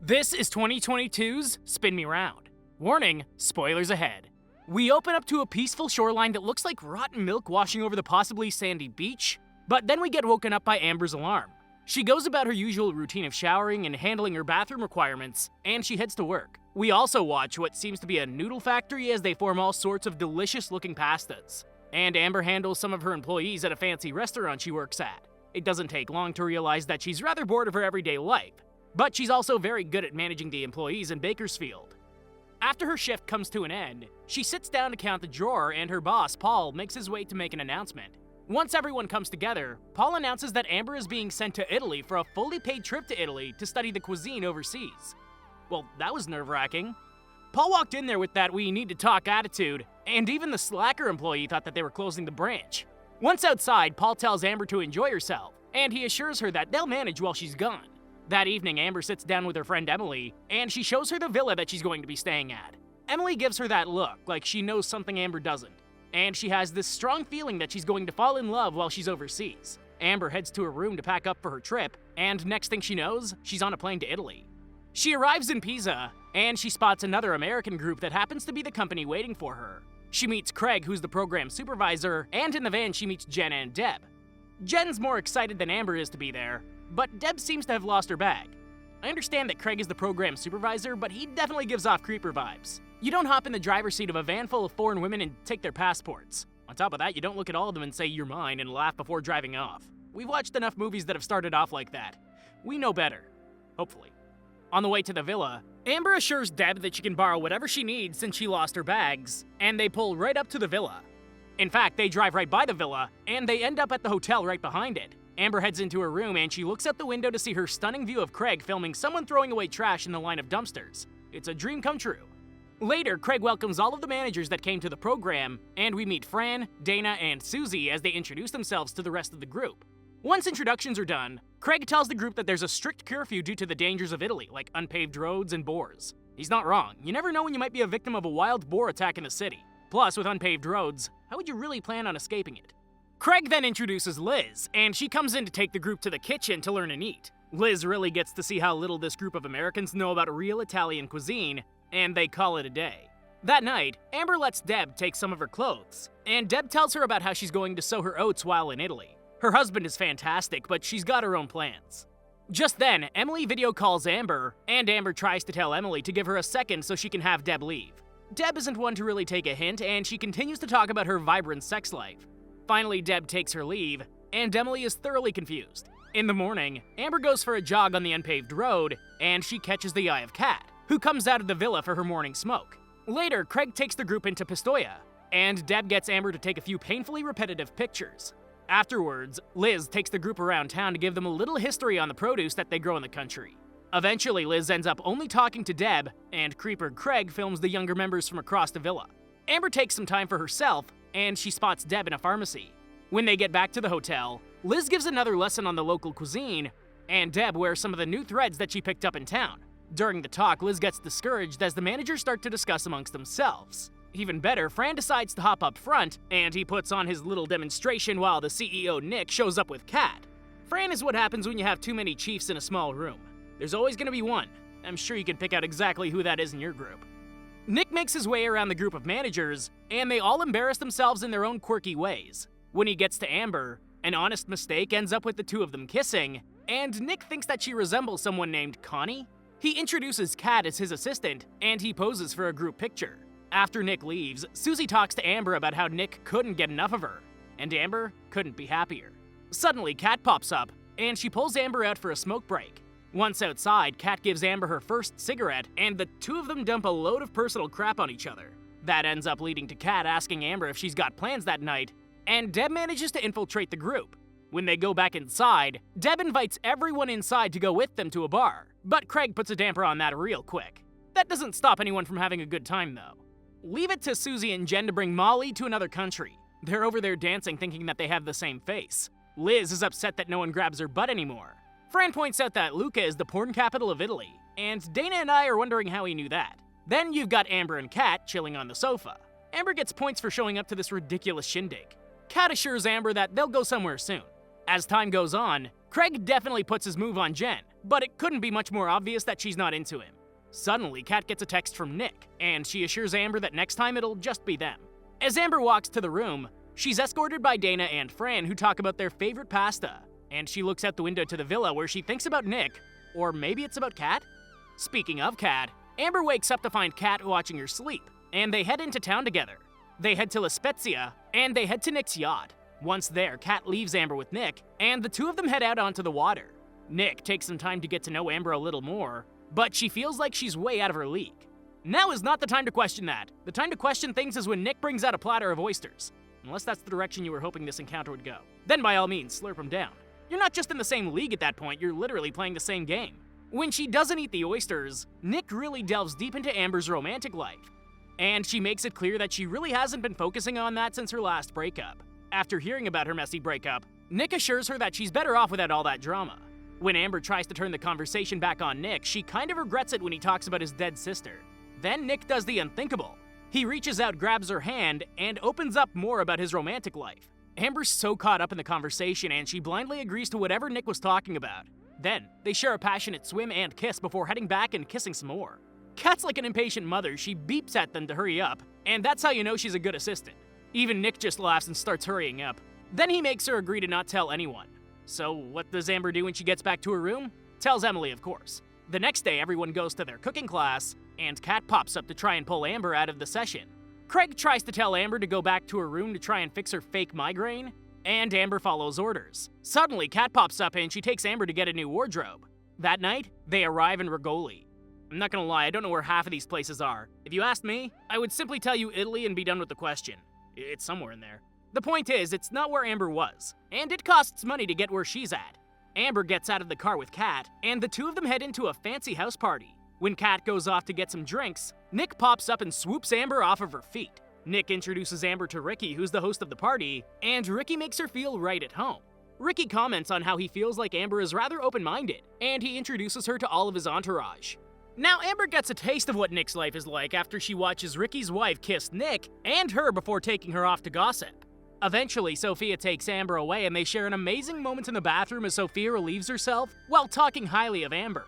This is 2022's Spin Me Round. Warning, spoilers ahead. We open up to a peaceful shoreline that looks like rotten milk washing over the possibly sandy beach, but then we get woken up by Amber's alarm. She goes about her usual routine of showering and handling her bathroom requirements, and she heads to work. We also watch what seems to be a noodle factory as they form all sorts of delicious-looking pastas. And Amber handles some of her employees at a fancy restaurant she works at. It doesn't take long to realize that she's rather bored of her everyday life, but she's also very good at managing the employees in Bakersfield. After her shift comes to an end, she sits down to count the drawer and her boss, Paul, makes his way to make an announcement. Once everyone comes together, Paul announces that Amber is being sent to Italy for a fully paid trip to Italy to study the cuisine overseas. Well, that was nerve-wracking. Paul walked in there with that we need to talk attitude, and even the slacker employee thought that they were closing the branch. Once outside, Paul tells Amber to enjoy herself, and he assures her that they'll manage while she's gone. That evening, Amber sits down with her friend Emily, and she shows her the villa that she's going to be staying at. Emily gives her that look, like she knows something Amber doesn't, and she has this strong feeling that she's going to fall in love while she's overseas. Amber heads to her room to pack up for her trip, and next thing she knows, she's on a plane to Italy. She arrives in Pisa, and she spots another American group that happens to be the company waiting for her. She meets Craig, who's the program supervisor, and in the van she meets Jen and Deb. Jen's more excited than Amber is to be there, but Deb seems to have lost her bag. I understand that Craig is the program supervisor, but he definitely gives off creeper vibes. You don't hop in the driver's seat of a van full of foreign women and take their passports. On top of that, you don't look at all of them and say you're mine and laugh before driving off. We've watched enough movies that have started off like that. We know better. Hopefully. On the way to the villa, Amber assures Deb that she can borrow whatever she needs since she lost her bags, and they pull right up to the villa. In fact, they drive right by the villa, and they end up at the hotel right behind it. Amber heads into her room and she looks out the window to see her stunning view of Craig filming someone throwing away trash in the line of dumpsters. It's a dream come true. Later, Craig welcomes all of the managers that came to the program, and we meet Fran, Dana, and Susie as they introduce themselves to the rest of the group. Once introductions are done, Craig tells the group that there's a strict curfew due to the dangers of Italy, like unpaved roads and boars. He's not wrong. You never know when you might be a victim of a wild boar attack in the city. Plus, with unpaved roads, how would you really plan on escaping it? Craig then introduces Liz, and she comes in to take the group to the kitchen to learn and eat. Liz really gets to see how little this group of Americans know about real Italian cuisine, and they call it a day. That night, Amber lets Deb take some of her clothes, and Deb tells her about how she's going to sow her oats while in Italy. Her husband is fantastic, but she's got her own plans. Just then, Emily video calls Amber, and Amber tries to tell Emily to give her a second so she can have Deb leave. Deb isn't one to really take a hint, and she continues to talk about her vibrant sex life. Finally, Deb takes her leave, and Emily is thoroughly confused. In the morning, Amber goes for a jog on the unpaved road, and she catches the eye of Kat, who comes out of the villa for her morning smoke. Later, Craig takes the group into Pistoia, and Deb gets Amber to take a few painfully repetitive pictures. Afterwards, Liz takes the group around town to give them a little history on the produce that they grow in the country. Eventually, Liz ends up only talking to Deb, and Creeper Craig films the younger members from across the villa. Amber takes some time for herself, and she spots Deb in a pharmacy. When they get back to the hotel, Liz gives another lesson on the local cuisine, and Deb wears some of the new threads that she picked up in town. During the talk, Liz gets discouraged as the managers start to discuss amongst themselves. Even better, Fran decides to hop up front, and he puts on his little demonstration while the CEO, Nick, shows up with Kat. Fran is what happens when you have too many chiefs in a small room. There's always gonna be one. I'm sure you can pick out exactly who that is in your group. Nick makes his way around the group of managers, and they all embarrass themselves in their own quirky ways. When he gets to Amber, an honest mistake ends up with the two of them kissing, and Nick thinks that she resembles someone named Connie. He introduces Kat as his assistant, and he poses for a group picture. After Nick leaves, Susie talks to Amber about how Nick couldn't get enough of her, and Amber couldn't be happier. Suddenly, Kat pops up, and she pulls Amber out for a smoke break. Once outside, Kat gives Amber her first cigarette, and the two of them dump a load of personal crap on each other. That ends up leading to Kat asking Amber if she's got plans that night, and Deb manages to infiltrate the group. When they go back inside, Deb invites everyone inside to go with them to a bar, but Craig puts a damper on that real quick. That doesn't stop anyone from having a good time, though. Leave it to Susie and Jen to bring Molly to another country. They're over there dancing thinking that they have the same face. Liz is upset that no one grabs her butt anymore. Fran points out that Lucca is the porn capital of Italy, and Dana and I are wondering how he knew that. Then you've got Amber and Kat chilling on the sofa. Amber gets points for showing up to this ridiculous shindig. Kat assures Amber that they'll go somewhere soon. As time goes on, Craig definitely puts his move on Jen, but it couldn't be much more obvious that she's not into him. Suddenly, Kat gets a text from Nick, and she assures Amber that next time it'll just be them. As Amber walks to the room, she's escorted by Dana and Fran, who talk about their favorite pasta, and she looks out the window to the villa where she thinks about Nick, or maybe it's about Kat? Speaking of Kat, Amber wakes up to find Kat watching her sleep, and they head into town together. They head to La Spezia, and they head to Nick's yacht. Once there, Kat leaves Amber with Nick, and the two of them head out onto the water. Nick takes some time to get to know Amber a little more, but she feels like she's way out of her league. Now is not the time to question that. The time to question things is when Nick brings out a platter of oysters. Unless that's the direction you were hoping this encounter would go. Then by all means, slurp them down. You're not just in the same league at that point, you're literally playing the same game. When she doesn't eat the oysters, Nick really delves deep into Amber's romantic life. And she makes it clear that she really hasn't been focusing on that since her last breakup. After hearing about her messy breakup, Nick assures her that she's better off without all that drama. When Amber tries to turn the conversation back on Nick, she kind of regrets it when he talks about his dead sister. Then Nick does the unthinkable. He reaches out, grabs her hand, and opens up more about his romantic life. Amber's so caught up in the conversation, and she blindly agrees to whatever Nick was talking about. Then, they share a passionate swim and kiss before heading back and kissing some more. Kat's like an impatient mother, she beeps at them to hurry up, and that's how you know she's a good assistant. Even Nick just laughs and starts hurrying up. Then he makes her agree to not tell anyone. So what does Amber do when she gets back to her room? Tells Emily, of course. The next day, everyone goes to their cooking class, and Kat pops up to try and pull Amber out of the session. Craig tries to tell Amber to go back to her room to try and fix her fake migraine, and Amber follows orders. Suddenly, Kat pops up and she takes Amber to get a new wardrobe. That night, they arrive in Rigoli. I'm not gonna lie, I don't know where half of these places are. If you asked me, I would simply tell you Italy and be done with the question. It's somewhere in there. The point is, it's not where Amber was, and it costs money to get where she's at. Amber gets out of the car with Kat, and the two of them head into a fancy house party. When Kat goes off to get some drinks, Nick pops up and swoops Amber off of her feet. Nick introduces Amber to Ricky, who's the host of the party, and Ricky makes her feel right at home. Ricky comments on how he feels like Amber is rather open-minded, and he introduces her to all of his entourage. Now, Amber gets a taste of what Nick's life is like after she watches Ricky's wife kiss Nick and her before taking her off to gossip. Eventually, Sophia takes Amber away and they share an amazing moment in the bathroom as Sophia relieves herself while talking highly of Amber.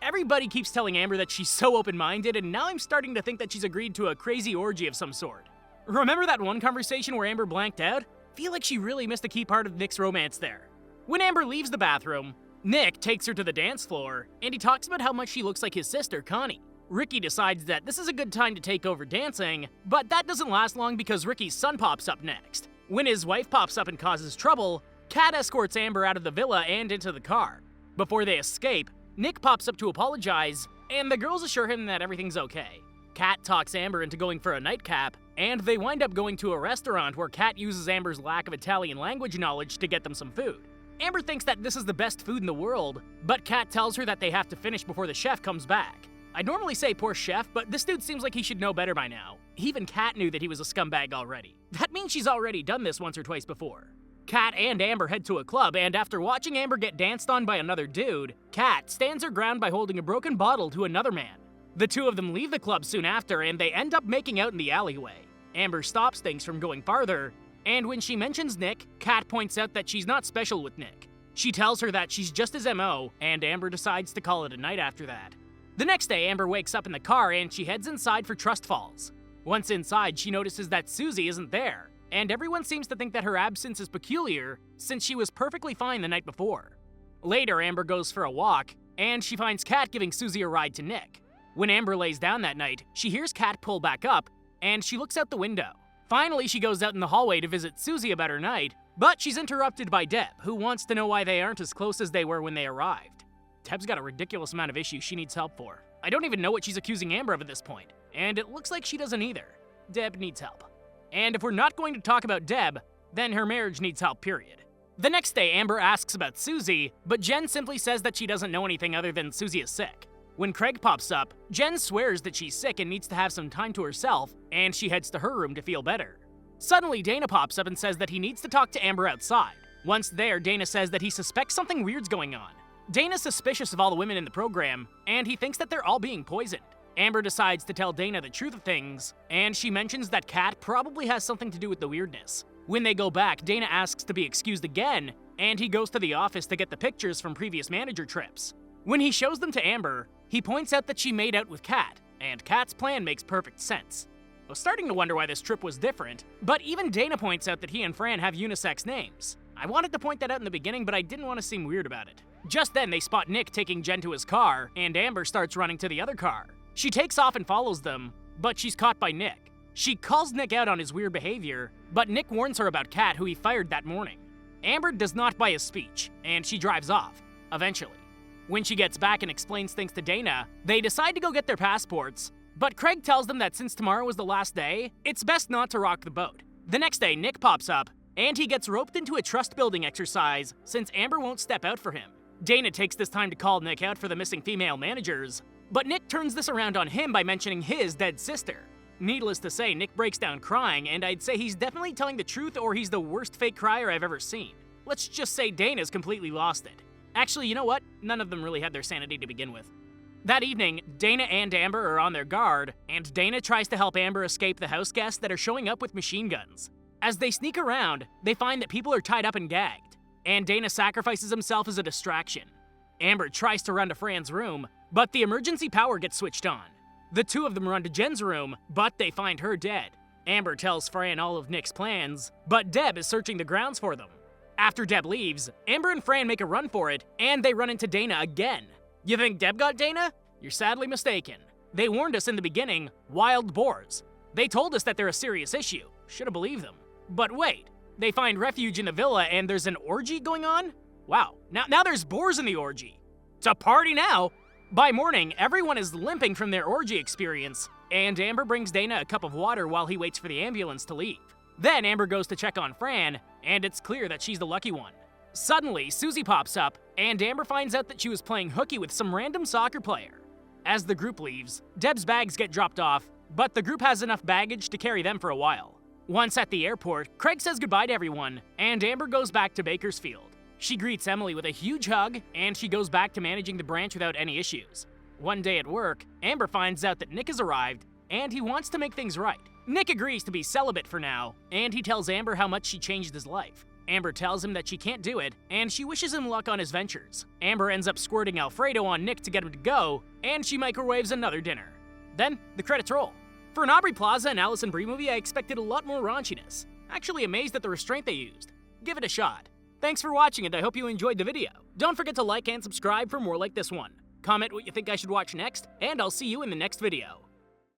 Everybody keeps telling Amber that she's so open-minded, and now I'm starting to think that she's agreed to a crazy orgy of some sort. Remember that one conversation where Amber blanked out? Feel like she really missed a key part of Nick's romance there. When Amber leaves the bathroom, Nick takes her to the dance floor, and he talks about how much she looks like his sister, Connie. Ricky decides that this is a good time to take over dancing, but that doesn't last long because Ricky's son pops up next. When his wife pops up and causes trouble, Kat escorts Amber out of the villa and into the car. Before they escape, Nick pops up to apologize, and the girls assure him that everything's okay. Kat talks Amber into going for a nightcap, and they wind up going to a restaurant where Kat uses Amber's lack of Italian language knowledge to get them some food. Amber thinks that this is the best food in the world, but Kat tells her that they have to finish before the chef comes back. I'd normally say poor chef, but this dude seems like he should know better by now. Even Kat knew that he was a scumbag already. That means she's already done this once or twice before. Kat and Amber head to a club, and after watching Amber get danced on by another dude, Kat stands her ground by holding a broken bottle to another man. The two of them leave the club soon after, and they end up making out in the alleyway. Amber stops things from going farther, and when she mentions Nick, Kat points out that she's not special with Nick. She tells her that she's just his MO, and Amber decides to call it a night after that. The next day, Amber wakes up in the car and she heads inside for Trust Falls. Once inside, she notices that Susie isn't there, and everyone seems to think that her absence is peculiar since she was perfectly fine the night before. Later, Amber goes for a walk, and she finds Kat giving Susie a ride to Nick. When Amber lays down that night, she hears Kat pull back up, and she looks out the window. Finally, she goes out in the hallway to visit Susie about her night, but she's interrupted by Deb, who wants to know why they aren't as close as they were when they arrived. Deb's got a ridiculous amount of issues she needs help for. I don't even know what she's accusing Amber of at this point, and it looks like she doesn't either. Deb needs help. And if we're not going to talk about Deb, then her marriage needs help, period. The next day, Amber asks about Susie, but Jen simply says that she doesn't know anything other than Susie is sick. When Craig pops up, Jen swears that she's sick and needs to have some time to herself, and she heads to her room to feel better. Suddenly, Dana pops up and says that he needs to talk to Amber outside. Once there, Dana says that he suspects something weird's going on. Dana's suspicious of all the women in the program, and he thinks that they're all being poisoned. Amber decides to tell Dana the truth of things, and she mentions that Kat probably has something to do with the weirdness. When they go back, Dana asks to be excused again, and he goes to the office to get the pictures from previous manager trips. When he shows them to Amber, he points out that she made out with Kat, and Kat's plan makes perfect sense. I was starting to wonder why this trip was different, but even Dana points out that he and Fran have unisex names. I wanted to point that out in the beginning, but I didn't want to seem weird about it. Just then, they spot Nick taking Jen to his car, and Amber starts running to the other car. She takes off and follows them, but she's caught by Nick. She calls Nick out on his weird behavior, but Nick warns her about Kat, who he fired that morning. Amber does not buy his speech, and she drives off, eventually. When she gets back and explains things to Dana, they decide to go get their passports, but Craig tells them that since tomorrow is the last day, it's best not to rock the boat. The next day, Nick pops up, and he gets roped into a trust-building exercise since Amber won't step out for him. Dana takes this time to call Nick out for the missing female managers, but Nick turns this around on him by mentioning his dead sister. Needless to say, Nick breaks down crying, and I'd say he's definitely telling the truth or he's the worst fake crier I've ever seen. Let's just say Dana's completely lost it. Actually, you know what? None of them really had their sanity to begin with. That evening, Dana and Amber are on their guard, and Dana tries to help Amber escape the house guests that are showing up with machine guns. As they sneak around, they find that people are tied up and gagged, and Dana sacrifices himself as a distraction. Amber tries to run to Fran's room, but the emergency power gets switched on. The two of them run to Jen's room, but they find her dead. Amber tells Fran all of Nick's plans, but Deb is searching the grounds for them. After Deb leaves, Amber and Fran make a run for it, and they run into Dana again. You think Deb got Dana? You're sadly mistaken. They warned us in the beginning, wild boars. They told us that they're a serious issue. Should've believed them. But wait, they find refuge in the villa and there's an orgy going on? Wow, now there's boars in the orgy. It's a party now! By morning, everyone is limping from their orgy experience, and Amber brings Dana a cup of water while he waits for the ambulance to leave. Then Amber goes to check on Fran, and it's clear that she's the lucky one. Suddenly, Susie pops up, and Amber finds out that she was playing hooky with some random soccer player. As the group leaves, Deb's bags get dropped off, but the group has enough baggage to carry them for a while. Once at the airport, Craig says goodbye to everyone, and Amber goes back to Bakersfield. She greets Emily with a huge hug, and she goes back to managing the branch without any issues. One day at work, Amber finds out that Nick has arrived, and he wants to make things right. Nick agrees to be celibate for now, and he tells Amber how much she changed his life. Amber tells him that she can't do it, and she wishes him luck on his ventures. Amber ends up squirting Alfredo on Nick to get him to go, and she microwaves another dinner. Then, the credits roll. For an Aubrey Plaza and Alison Brie movie, I expected a lot more raunchiness. Actually amazed at the restraint they used. Give it a shot. Thanks for watching, and I hope you enjoyed the video. Don't forget to like and subscribe for more like this one. Comment what you think I should watch next, and I'll see you in the next video.